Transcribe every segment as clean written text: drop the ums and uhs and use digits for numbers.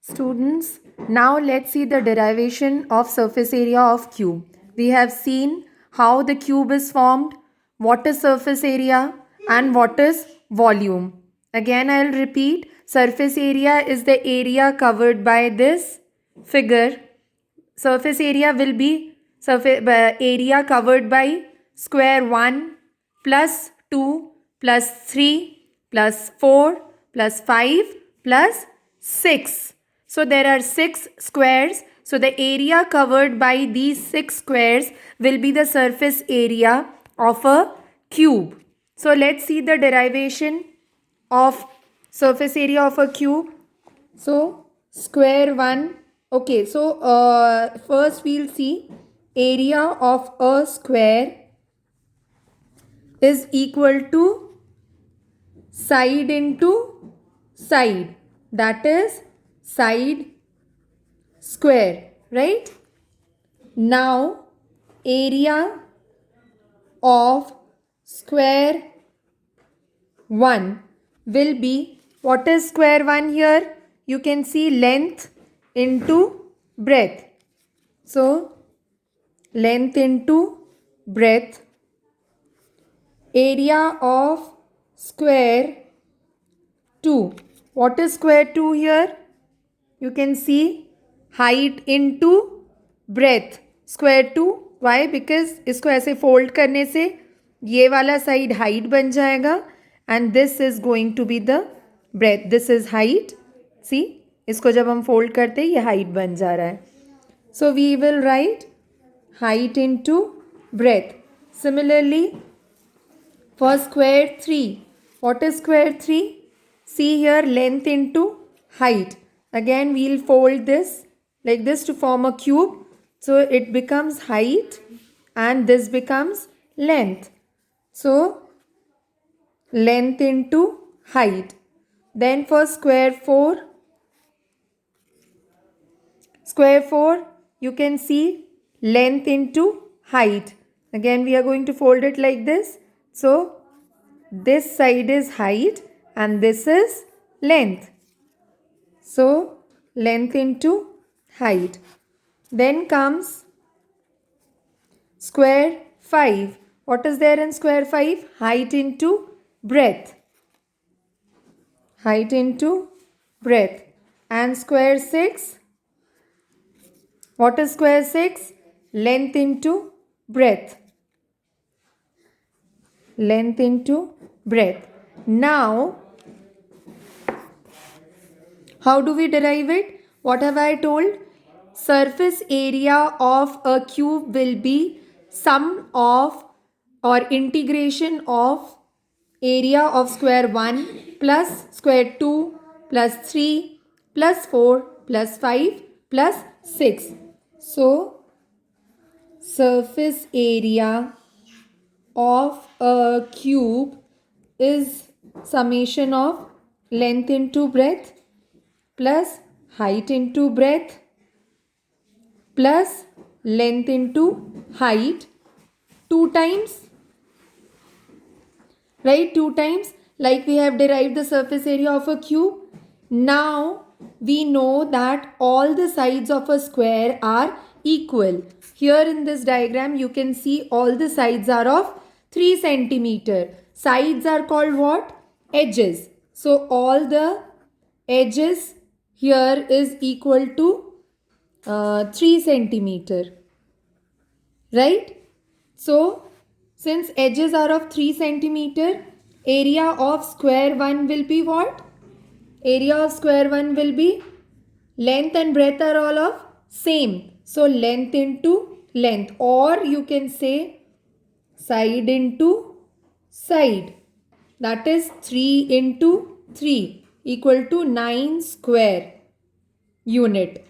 Students, now let's see the derivation of surface area of cube. We have seen how the cube is formed, what is surface area and what is volume. Again, I'll repeat, surface area is the area covered by this figure. Surface area will be area covered by square 1 plus 2 plus 3 plus 4 plus 5 plus 6. So there are 6 squares. So the area covered by these 6 squares will be the surface area of a cube. So let's see the derivation of surface area of a cube. So square 1. Okay, so first we'll see area of a square is equal to side into side. That is side square, right? Now area of square 1 will be, what is square 1 here? You can see length into breadth. So length into breadth. Area of square 2. What is square 2 here? You can see height into breadth. Square 2. Why? Because इसको ऐसे fold करने से ये वाला side height बन जाएगा and this is going to be the breadth. This is height. See? इसको जब हम fold करते हैं ये height बन जा रहा है. So we will write height into breadth. Similarly, for square 3, what is square 3? See here, length into height. Again, we'll fold this like this to form a cube. So it becomes height and this becomes length. So length into height. Then for square 4, you can see length into height. Again, we are going to fold it like this. So this side is height and this is length. So length into height. Then comes square 5. What is there in square 5? Height into breadth. Height into breadth. And square 6. What is square 6? Length into breadth. Length into breadth. Now, how do we derive it? What have I told? Surface area of a cube will be sum of or integration of area of square 1 plus square 2 plus 3 plus 4 plus 5 plus 6. So, surface area of a cube is summation of length into breadth plus height into breadth plus length into height 2 times, right? 2 times, like we have derived the surface area of a cube. Now we know that all the sides of a square are equal. Here in this diagram you can see all the sides are of 3 centimeter. Sides are called what? Edges. So all the edges here is equal to 3 centimeter. Right? So since edges are of 3 centimeter, area of square 1 will be what? Area of square 1 will be, length and breadth are all of same. So length into length, or you can say side into side. That is 3 into 3 equal to 9 square unit.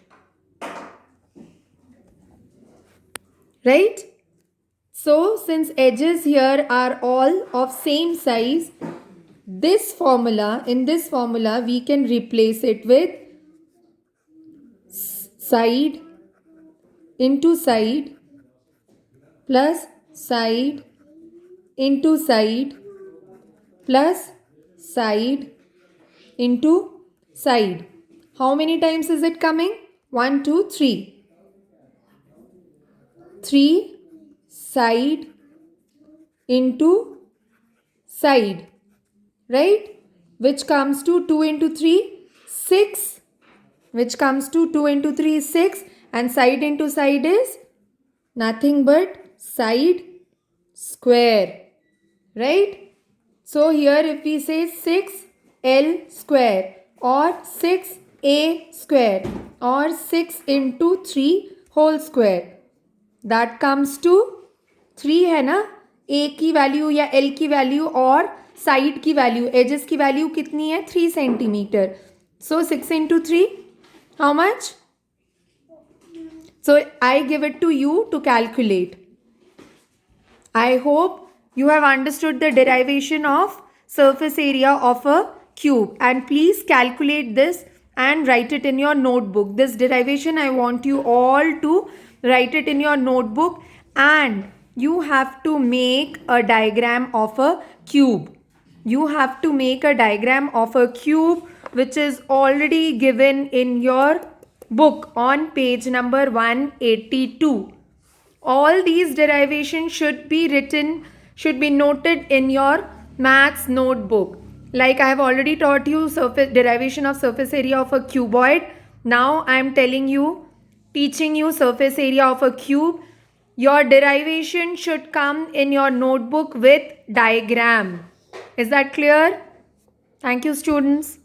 Right? So since edges here are all of same size, in this formula we can replace it with side into side plus side into side plus side into side. How many times is it coming? 1, 2, 3. 3 side into side, right? Which comes to 2 into 3, 6. Which comes to 2 into 3 is 6. And side into side is nothing but side square, right? So here if we say 6L square or 6A square or 6 into 3 whole square, that comes to 3 है ना. A की value या L की value और side की value, edges की value कितनी है? 3 centimetre. So 6 into 3, how much? So I give it to you to calculate. I hope you have understood the derivation of surface area of a cube, and please calculate this and write it in your notebook. This derivation I want you all to write it in your notebook, and you have to make a diagram of a cube. You have to make a diagram of a cube which is already given in your book on page number 182. All these derivations should be noted in your maths notebook. Like I have already taught you derivation of surface area of a cuboid. Now I am teaching you surface area of a cube. Your derivation should come in your notebook with diagram. Is that clear? Thank you, students.